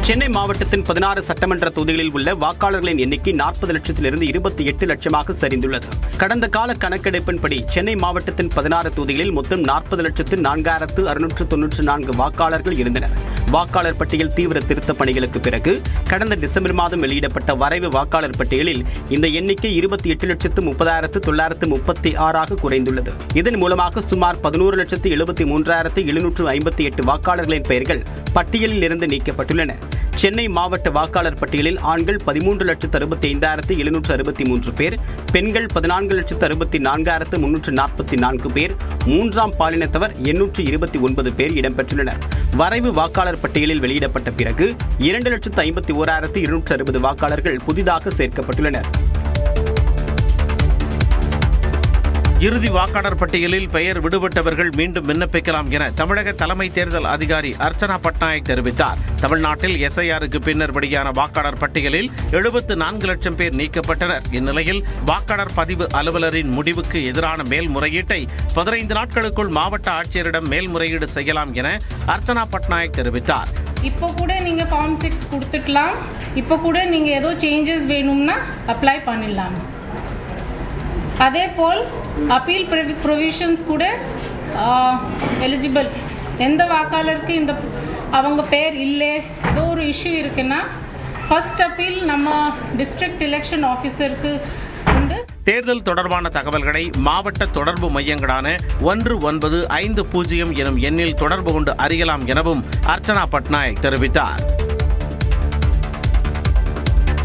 சென்னை மாவட்டத்தின் 16 சட்டமன்ற தொகுதிகளில் உள்ள வாக்காளர்களின் எண்ணிக்கை 40 லட்சத்திலிருந்து 28 லட்சமாக சரிந்துள்ளது. கடந்த கால கணக்கெடுப்பின்படி சென்னை மாவட்டத்தின் 16 தொகுதிகளில் மொத்தம் 40,04,694 வாக்காளர்கள் இருந்தனர். வாக்காளர் பட்டியல் தீவிர திருத்தப் பணிகளுக்கு பிறகு கடந்த டிசம்பர் மாதம் வெளியிடப்பட்ட வரைவு வாக்காளர் பட்டியலில் இந்த எண்ணிக்கை 28,30,936 குறைந்துள்ளது. இதன் மூலமாக சுமார் 11,73,758 வாக்காளர்களின் பெயர்கள் பட்டியலில் இருந்து நீக்கப்பட்டுள்ளன. சென்னை மாவட்ட வாக்காளர் பட்டியலில் ஆண்கள் 13,65,763 பேர், பெண்கள் 14,64,344 பேர், மூன்றாம் பாலினத்தவர் 829 பேர் இடம்பெற்றுள்ளனர். வரைவு வாக்காளர் பட்டியலில் வெளியிடப்பட்ட பிறகு 2,51,260 வாக்காளர்கள் புதிதாக சேர்க்கப்பட்டுள்ளனர். இறுதி வாக்காளர் பட்டியலில் பெயர் விடுபட்டவர்கள் மீண்டும் விண்ணப்பிக்கலாம் என தமிழக தலைமை தேர்தல் அதிகாரி அர்ச்சனா பட்நாயக் தெரிவித்தார். தமிழ்நாட்டில் SIRக்கு பின்னர் வெளியான வாக்காளர் பட்டியலில் 74 லட்சம் பேர் நீக்கப்பட்டனர். இந்நிலையில் வாக்காளர் பதிவு அலுவலரின் முடிவுக்கு எதிரான மேல்முறையீட்டை 15 நாட்களுக்குள் மாவட்ட ஆட்சியரிடம் மேல்முறையீடு செய்யலாம் என அர்ச்சனா பட்நாயக் தெரிவித்தார். இப்போ கூட நீங்கள் ஃபார்ம் 6 கொடுத்துக்கலாம். இப்போ கூட நீங்கள் ஏதோ சேஞ்சஸ் வேணும்னா அப்ளை பண்ணிடலாம். அதே போல் அப்பீல் ப்ரொவிஷன்ஸ் கூட எலிஜிபிள். எந்த வாக்காளருக்கு இந்த அவங்க பேர் இல்லை, ஏதோ ஒரு இஷ்யூ இருக்குன்னா ஃபர்ஸ்ட் அப்பீல் நம்ம டிஸ்ட்ரிக்ட் எலெக்ஷன் ஆஃபீஸருக்கு உண்டு. தேர்தல் தொடர்பான தகவல்களை மாவட்ட தொடர்பு மையங்களான 1950 எனும் எண்ணில் தொடர்பு கொண்டு அறியலாம் எனவும் அர்ச்சனா பட்நாயக் தெரிவித்தார்.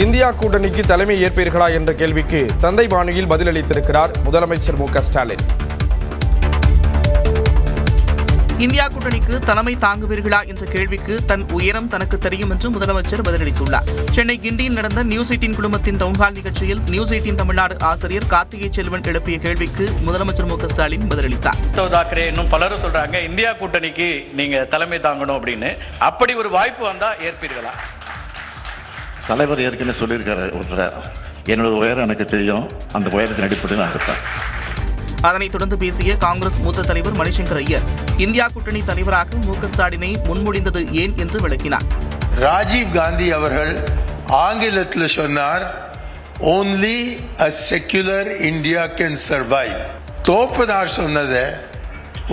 இந்தியா கூட்டணிக்கு தலைமை ஏற்பீர்களா என்ற கேள்விக்கு தந்தை பாணியில் பதிலளித்திருக்கிறார் முதலமைச்சர் மு.க. ஸ்டாலின். இந்தியா கூட்டணிக்கு தலைமை தாங்குவீர்களா என்ற கேள்விக்கு தன் உயரம் தனக்கு தெரியும் என்று முதலமைச்சர் பதிலளித்துள்ளார். சென்னை கிண்டியில் நடந்த நியூஸ் 18 குழுமத்தின் டவுன்ஹால் நிகழ்ச்சியில் நியூஸ் 18 தமிழ்நாடு ஆசிரியர் கார்த்திகை செல்வன் எழுப்பிய கேள்விக்கு முதலமைச்சர் மு.க. ஸ்டாலின் பதிலளித்தார். உத்தவ் தாக்கரே இன்னும் பலரும் சொல்றாங்க இந்தியா கூட்டணிக்கு நீங்க தலைமை தாங்கணும் அப்படின்னு. அப்படி ஒரு வாய்ப்பு வந்தா ஏற்பீர்களா? தலைவர் ஏற்கனவே சொல்லியிருக்காரு, என்னோட உயரம் எனக்கு தெரியும், அந்த உயரத்தின் அடிப்படையில் நான் இருப்பேன். அதனைத் தொடர்ந்து பேசிய காங்கிரஸ் மூத்த தலைவர் மணிசங்கர் ஐயர் இந்தியா கூட்டணி தலைவராக மு.க. ஸ்டாலினை முன்மொழிந்தது ஏன் என்று விளக்கினார். ராஜீவ் காந்தி அவர்கள் ஆங்கிலத்தில் சொன்னார், only a secular India can survive. தோப்பனார் சொன்னதை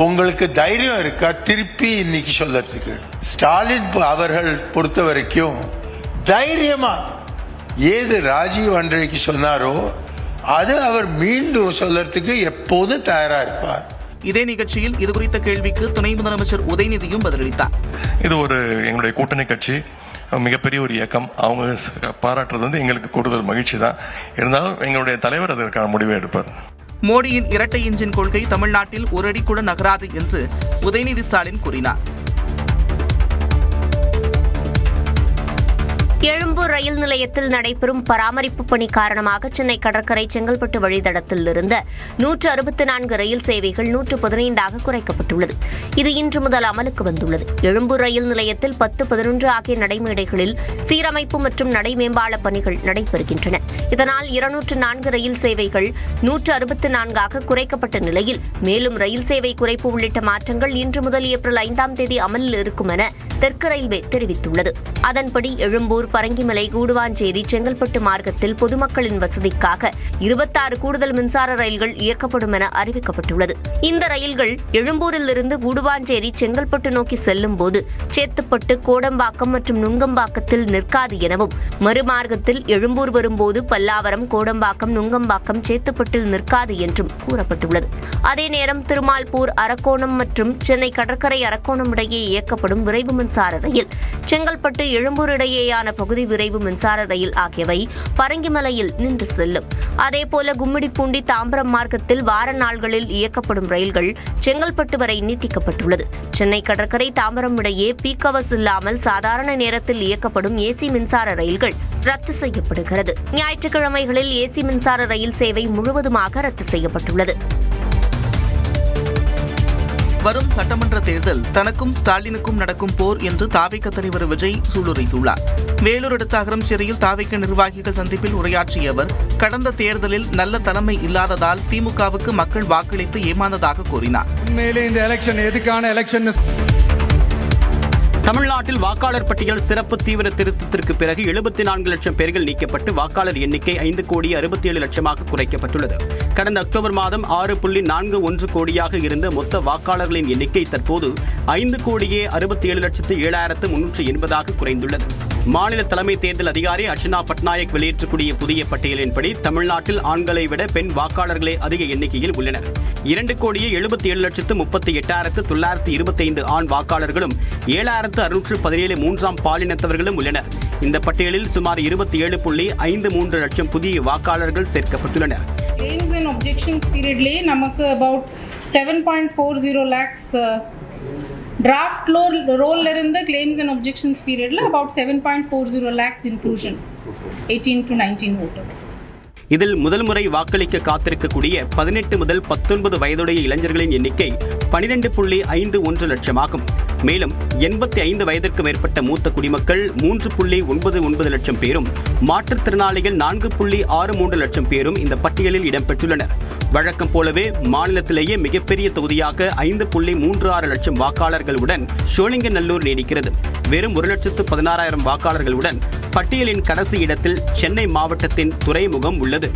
உங்களுக்கு தைரியம் இருக்கா திருப்பி இன்னைக்கு சொல்லறதுக்கு? ஸ்டாலின் அவர்கள் பொறுத்த வரைக்கும் தைரியமா ஏது ராஜீவ் அன்றைக்கு சொன்னாரோ அது அவர் மீண்டும் சொல்லறதுக்கு எப்போதும் தயாரா இருப்பார். இதே நிகழ்ச்சியில் இதுகுறித்த கேள்விக்கு துணை முதலமைச்சர் உதயநிதியும் பதிலளித்தார். இது ஒரு எங்களுடைய கூட்டணி கட்சி, மிகப்பெரிய ஒரு இயக்கம். அவங்க பாராட்டுறது எங்களுக்கு கூடுதல் மகிழ்ச்சி தான். இருந்தாலும் எங்களுடைய தலைவர் அதற்கான முடிவை எடுப்பார். மோடியின் இரட்டை இன்ஜின் கொள்கை தமிழ்நாட்டில் ஒரு அடி கூட நகராது என்று உதயநிதி ஸ்டாலின் கூறினார். எழும்பூர் ரயில் நிலையத்தில் நடைபெறும் பராமரிப்பு பணி காரணமாக சென்னை கடற்கரை செங்கல்பட்டு வழித்தடத்தில் இருந்த 164 ரயில் சேவைகள் 115 குறைக்கப்பட்டுள்ளது. இது இன்று முதல் அமலுக்கு வந்துள்ளது. எழும்பூர் ரயில் நிலையத்தில் 10, 11 ஆகிய நடைமேடைகளில் சீரமைப்பு மற்றும் நடை மேம்பால பணிகள் நடைபெறுகின்றன. இதனால் 204 ரயில் சேவைகள் 164 குறைக்கப்பட்ட நிலையில் மேலும் ரயில் சேவை குறைப்பு உள்ளிட்ட மாற்றங்கள் இன்று முதல் ஏப்ரல் 5ஆம் தேதி அமலில் இருக்கும் என தெற்கு ரயில்வே தெரிவித்துள்ளது. அதன்படி எழும்பூர், பரங்கிமலை, கூடுவாஞ்சேரி, செங்கல்பட்டு மார்க்கத்தில் பொதுமக்களின் வசதிக்காக 26 கூடுதல் மின்சார ரயில்கள் இயக்கப்படும் என அறிவிக்கப்பட்டுள்ளது. இந்த ரயில்கள் எழும்பூரில் இருந்து கூடுவாஞ்சேரி, செங்கல்பட்டு நோக்கி செல்லும் போது சேத்துப்பட்டு, கோடம்பாக்கம் மற்றும் நுங்கம்பாக்கத்தில் நிற்காது எனவும், மறுமார்க்கத்தில் எழும்பூர் வரும்போது பல்லாவரம், கோடம்பாக்கம், நுங்கம்பாக்கம், சேத்துப்பட்டில் நிற்காது என்றும் கூறப்பட்டுள்ளது. அதே நேரம் திருமால்பூர், அரக்கோணம் மற்றும் சென்னை கடற்கரை அரக்கோணம் இடையே இயக்கப்படும் விரைவு மின்சார ரயில், செங்கல்பட்டு எழும்பூர் இடையேயான பகுதி விரைவு மின்சார ரயில் ஆகியவை பரங்கிமலையில் நின்று செல்லும். அதேபோல கும்மிடிப்பூண்டி, தாம்பரம் மார்க்கத்தில் வார நாள்களில் இயக்கப்படும் ரயில்கள் செங்கல்பட்டு வரை நீட்டிக்கப்பட்டுள்ளது. சென்னை கடற்கரை தாம்பரம் இடையே பீக் ஹவர்ஸ் இல்லாமல் சாதாரண நேரத்தில் இயக்கப்படும் ஏசி மின்சார ரயில்கள் ரத்து செய்யப்படுகிறது. ஞாயிற்றுக்கிழமைகளில் ஏசி மின்சார ரயில் சேவை முழுவதுமாக ரத்து செய்யப்பட்டுள்ளது. வரும் சட்டமன்ற தேர்தல் தனக்கும் ஸ்டாலினுக்கும் நடக்கும் போர் என்று தாவேக தலைவர் விஜய் சூளுரைத்துள்ளார். வேலூர் அடுத்த அகரம் சிறையில் தாவேக நிர்வாகிகள் சந்திப்பில் உரையாற்றிய அவர், கடந்த தேர்தலில் நல்ல தலைமை இல்லாததால் திமுகவுக்கு மக்கள் வாக்களித்து ஏமாந்ததாக கூறினார். உண்மையிலே இந்த எலெக்ஷன் எதுக்கான எலெக்ஷன்? தமிழ்நாட்டில் வாக்காளர் பட்டியல் சிறப்பு தீவிர திருத்தத்திற்கு பிறகு 74 லட்சம் பேர்கள் நீக்கப்பட்டு வாக்காளர் எண்ணிக்கை 5,67 லட்சமாக குறைக்கப்பட்டுள்ளது. கடந்த அக்டோபர் மாதம் 6.41 கோடியாக இருந்த மொத்த வாக்காளர்களின் எண்ணிக்கை தற்போது 5,67,07,380 குறைந்துள்ளது. மாநில தலைமை தேர்தல் அதிகாரி அர்ச்சனா பட்நாயக் வெளியிட்டக்கூடிய புதிய பட்டியலின்படி தமிழ்நாட்டில் ஆண்களை விட பெண் வாக்காளர்களே அதிக எண்ணிக்கையில் உள்ளனர். 2,77,38,925 ஆண் வாக்காளர்களும் 7,617 மூன்றாம் பாலினத்தவர்களும் உள்ளனர். இந்த பட்டியலில் சுமார் 27.53 லட்சம் புதிய வாக்காளர்கள் சேர்க்கப்பட்டுள்ளனர். Claims and objections period ले நமக்கு about 7.40 lakhs draft roll இருந்து claims and objections period about 7.40 lakhs inclusion 18 to 19 voters. இதில் முதல் முறை வாக்களிக்க காத்திருக்கக்கூடிய 18 முதல் 19 வயதுடைய இளைஞர்களின் எண்ணிக்கை 12.51 லட்சமாகும். மேலும் 85 வயதிற்கு மேற்பட்ட மூத்த குடிமக்கள் 3.99 லட்சம் பேரும், மாற்றுத்திறனாளிகள் 4.63 லட்சம் பேரும் இந்த பட்டியலில் இடம்பெற்றுள்ளனர். வழக்கம் போலவே மாநிலத்திலேயே மிகப்பெரிய தொகுதியாக 5.36 லட்சம் வாக்காளர்களுடன் சோழிங்கநல்லூர் நீடிக்கிறது. வெறும் 1,16,000 வாக்காளர்களுடன் பட்டியலின் கடைசி இடத்தில் சென்னை மாவட்டத்தின் துறைமுகம் உள்ளது.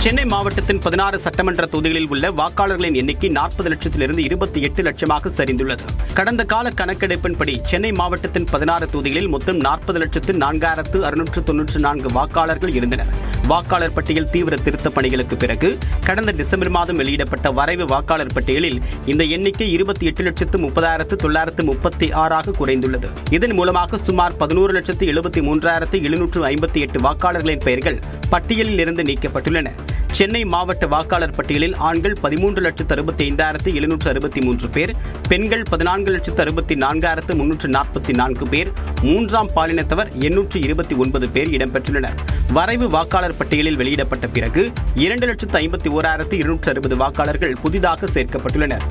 சென்னை மாவட்டத்தின் 16 சட்டமன்ற தொகுதிகளில் உள்ள வாக்காளர்களின் எண்ணிக்கை 40 லட்சத்திலிருந்து 28 லட்சமாக சரிந்துள்ளது. கடந்த கால கணக்கெடுப்பின்படி சென்னை மாவட்டத்தின் 16 தொகுதிகளில் மொத்தம் 40,04,694 வாக்காளர்கள் இருந்தனர். வாக்காளர் பட்டியல் தீவிர திருத்த பணிகளுக்கு பிறகு கடந்த டிசம்பர் மாதம் வெளியிடப்பட்ட வரைவு வாக்காளர் பட்டியலில் இந்த எண்ணிக்கை 28,30,936 குறைந்துள்ளது. இதன் மூலமாக சுமார் 11,73,758 வாக்காளர்களின் பெயர்கள் பட்டியலில் இருந்து நீக்கப்பட்டுள்ளன. சென்னை மாவட்ட வாக்காளர் பட்டியலில் ஆண்கள் 13,65,763 பேர், பெண்கள் 14,64,344 பேர், மூன்றாம் பாலினத்தவர் 829 பேர் இடம்பெற்றுள்ளனர். வரைவு வாக்காளர் பட்டியலில் வெளியிடப்பட்ட பிறகு 2,51,260 வாக்காளர்கள் புதிதாக சேர்க்கப்பட்டுள்ளனர்.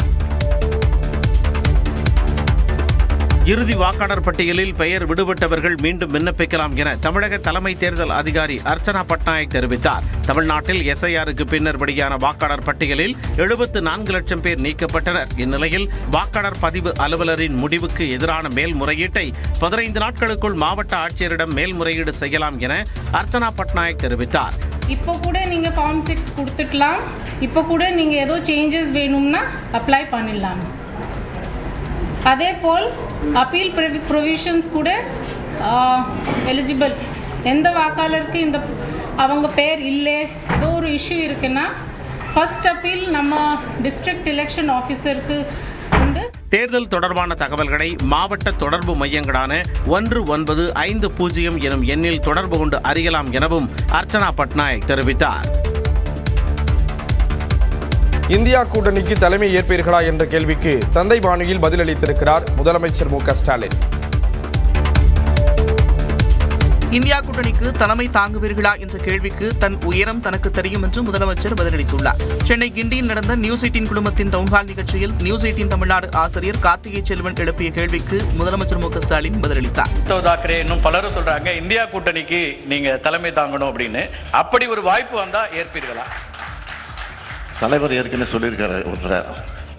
இறுதி வாக்காளர் பட்டியலில் பெயர் விடுபட்டவர்கள் மீண்டும் விண்ணப்பிக்கலாம் என தமிழக தலைமை தேர்தல் அதிகாரி அர்ச்சனா பட்நாயக் தெரிவித்தார். தமிழ்நாட்டில் எஸ்ஐஆருக்கு பின்னர் வெளியான வாக்காளர் பட்டியலில் 74 லட்சம் பேர் நீக்கப்பட்டனர். இந்நிலையில் வாக்காளர் பதிவு அலுவலரின் முடிவுக்கு எதிரான மேல்முறையீட்டை 15 நாட்களுக்குள் மாவட்ட ஆட்சியரிடம் மேல்முறையீடு செய்யலாம் என அர்ச்சனா பட்நாயக் தெரிவித்தார். இப்போ கூட நீங்க ஃபார்ம் 6 கொடுத்துடலாம். இப்போ கூட நீங்க ஏதோ சேஞ்சஸ் வேணும்னா அப்ளை பண்ணிடலாம். அதே போல் அப்பீல் ப்ரொவிஷன்ஸ் கூட எலிஜிபிள். எந்த வாக்காளருக்கு இந்த அவங்க பேர் இல்லை, ஏதோ ஒரு இஷ்யூ இருக்குன்னா ஃபர்ஸ்ட் அப்பீல் நம்ம டிஸ்ட்ரிக்ட் எலெக்ஷன் ஆஃபீஸருக்கு உண்டு. தேர்தல் தொடர்பான தகவல்களை மாவட்ட தொடர்பு மையங்களான 1950 எனும் எண்ணில் தொடர்பு கொண்டு அறியலாம் எனவும் அர்ச்சனா பட்நாயக் தெரிவித்தார். இந்தியா கூட்டணிக்கு தலைமை ஏற்பீர்களா என்ற கேள்விக்கு தந்தை பாணியில் பதிலளித்திருக்கிறார் முதலமைச்சர் மு.க.ஸ்டாலின். இந்தியா கூட்டணிக்கு தலைமை தாங்குவீர்களா என்ற கேள்விக்கு தன் உயரம் தனக்கு தெரியும் என்று முதலமைச்சர் பதிலளித்துள்ளார். சென்னை கிண்டியில் நடந்த நியூஸ் 18 குழுமத்தின் டவுன்ஹால் நிகழ்ச்சியில் நியூஸ் 18 தமிழ்நாடு ஆசிரியர் கார்த்திகை செல்வன் எழுப்பிய கேள்விக்கு முதலமைச்சர் மு.க.ஸ்டாலின் பதிலளித்தார். உத்தவ் தாக்கரே இன்னும் பலரும் சொல்றாங்க இந்தியா கூட்டணிக்கு நீங்க தலைமை தாங்கணும் அப்படின்னு. அப்படி ஒரு வாய்ப்பு வந்தா ஏற்பீர்களா? தலைவர் ஏற்கனவே சொல்லியிருக்காரு.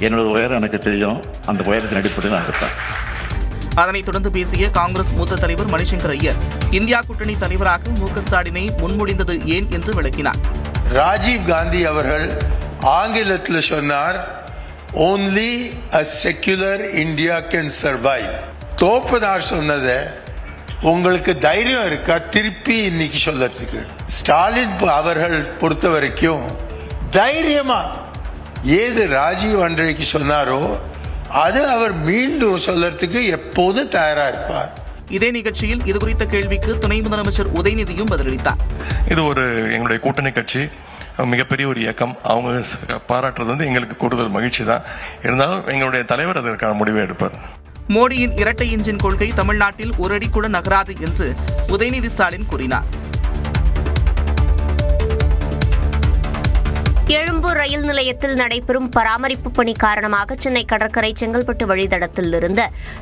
என்னோட உயரம் எனக்கு தெரியும், அந்த உயரத்தின் அடிப்படையில் நான் இருப்பேன். அதனைத் தொடர்ந்து பேசிய காங்கிரஸ் மூத்த தலைவர் மணிசங்கர் ஐயர் இந்தியா கூட்டணி தலைவராக மு.க.ஸ்டாலினை முன்மொழிந்தது ஏன் என்று விளக்கினார். ராஜீவ் காந்தி அவர்கள் ஆங்கிலத்தில் சொன்னார், only a secular India can survive. தோப்பனார் சொன்னதை உங்களுக்கு தைரியம் இருக்கா திருப்பி இன்னைக்கு சொல்லறதுக்கு? ஸ்டாலின் அவர்கள் பொறுத்த வரைக்கும் தைரியமா ஏது ராஜீவ் அன்றைக்கு சொன்னாரோ அது அவர் மீண்டும் சொல்லறதுக்கு எப்போது தயாரா இருப்பார். இதே நிகழ்ச்சியில் இது குறித்த கேள்விக்கு துணை முதலமைச்சர் உதயநிதியும் பதிலளித்தார். இது ஒரு எங்களுடைய கூட்டணி கட்சி, மிகப்பெரிய ஒரு இயக்கம். அவங்க பாராட்டுறது எங்களுக்கு கூடுதல் மகிழ்ச்சி தான். இருந்தாலும் எங்களுடைய தலைவர் அதற்கான முடிவை எடுப்பார். மோடியின் இரட்டை இன்ஜின் கொள்கை தமிழ்நாட்டில் ஒரு அடி கூட நகராது என்று உதயநிதி ஸ்டாலின் கூறினார். எழும்பூர் ரயில் நிலையத்தில் நடைபெறும் பராமரிப்பு பணி காரணமாக சென்னை கடற்கரை செங்கல்பட்டு வழித்தடத்தில் இருந்த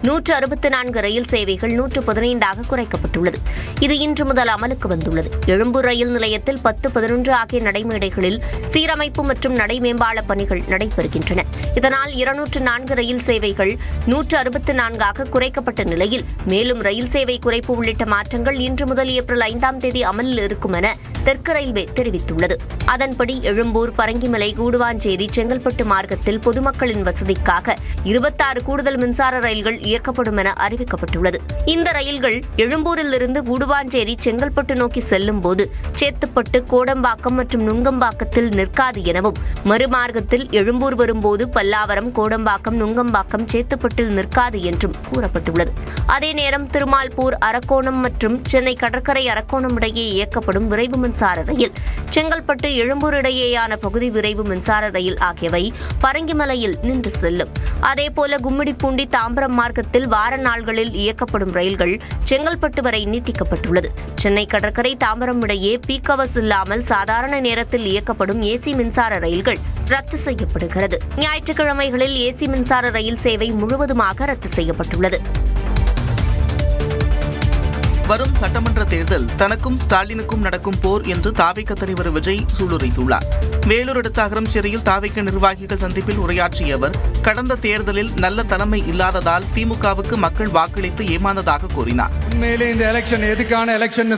164 ரயில் சேவைகள் 115 குறைக்கப்பட்டுள்ளது. இது இன்று முதல் அமலுக்கு வந்துள்ளது. எழும்பூர் ரயில் நிலையத்தில் 10, 11 ஆகிய நடைமேடைகளில் சீரமைப்பு மற்றும் நடை மேம்பால பணிகள் நடைபெறுகின்றன. இதனால் 204 ரயில் சேவைகள் 164 குறைக்கப்பட்ட நிலையில் மேலும் ரயில் சேவை குறைப்பு உள்ளிட்ட மாற்றங்கள் இன்று முதல் ஏப்ரல் 5ஆம் தேதி அமலில் இருக்கும் என தெற்கு ரயில்வே தெரிவித்துள்ளது. அதன்படி எழும்பூர், பரங்கிமலை, கூடுவாஞ்சேரி, செங்கல்பட்டு மார்க்கத்தில் பொதுமக்களின் வசதிக்காக 26 கூடுதல் மின்சார ரயில்கள் இயக்கப்படும் என அறிவிக்கப்பட்டுள்ளது. இந்த ரயில்கள் எழும்பூரிலிருந்து கூடுவாஞ்சேரி, செங்கல்பட்டு நோக்கி செல்லும் போது சேத்துப்பட்டு, கோடம்பாக்கம் மற்றும் நுங்கம்பாக்கத்தில் நிற்காது எனவும், மறுமார்க்கத்தில் எழும்பூர் வரும்போது பல்லாவரம், கோடம்பாக்கம், நுங்கம்பாக்கம், சேத்துப்பட்டில் நிற்காது என்றும் கூறப்பட்டுள்ளது. அதே நேரம் திருமால்பூர், அரக்கோணம் மற்றும் சென்னை கடற்கரை அரக்கோணம் இடையே இயக்கப்படும் விரைவு மின்சார ரயில், செங்கல்பட்டு, எழும்பூர் இடையேயான பகுதி விரைவு மின்சார ரயில் ஆகியவை பரங்கிமலையில் நின்று செல்லும். அதேபோல கும்மிடிப்பூண்டி, தாம்பரம் மார்க்கத்தில் வார நாள்களில் இயக்கப்படும் ரயில்கள் செங்கல்பட்டு வரை நீட்டிக்கப்பட்டுள்ளது. சென்னை கடற்கரை, தாம்பரம் இடையே பீக் ஹவர்ஸ் இல்லாமல் சாதாரண நேரத்தில் இயக்கப்படும் ஏசி மின்சார ரயில்கள் ரத்து செய்யப்படுகிறது. ஞாயிற்றுக்கிழமைகளில் ஏசி மின்சார ரயில் சேவை முழுவதுமாக ரத்து செய்யப்பட்டுள்ளது. வரும் சட்டமன்ற தேர்தல் தனக்கும் ஸ்டாலினுக்கும் நடக்கும் போர் என்று தாவேக தலைவர் விஜய் சூளுரைத்துள்ளார். வேலூர் அடுத்த அகரம்சேரியில் தாவேக நிர்வாகிகள் சந்திப்பில் உரையாற்றிய அவர், கடந்த தேர்தலில் நல்ல தலைமை இல்லாததால் திமுகவுக்கு மக்கள் வாக்களித்து ஏமாந்ததாக கூறினார். உண்மையிலே இந்த எலெக்ஷன் எதுக்கான எலெக்ஷன்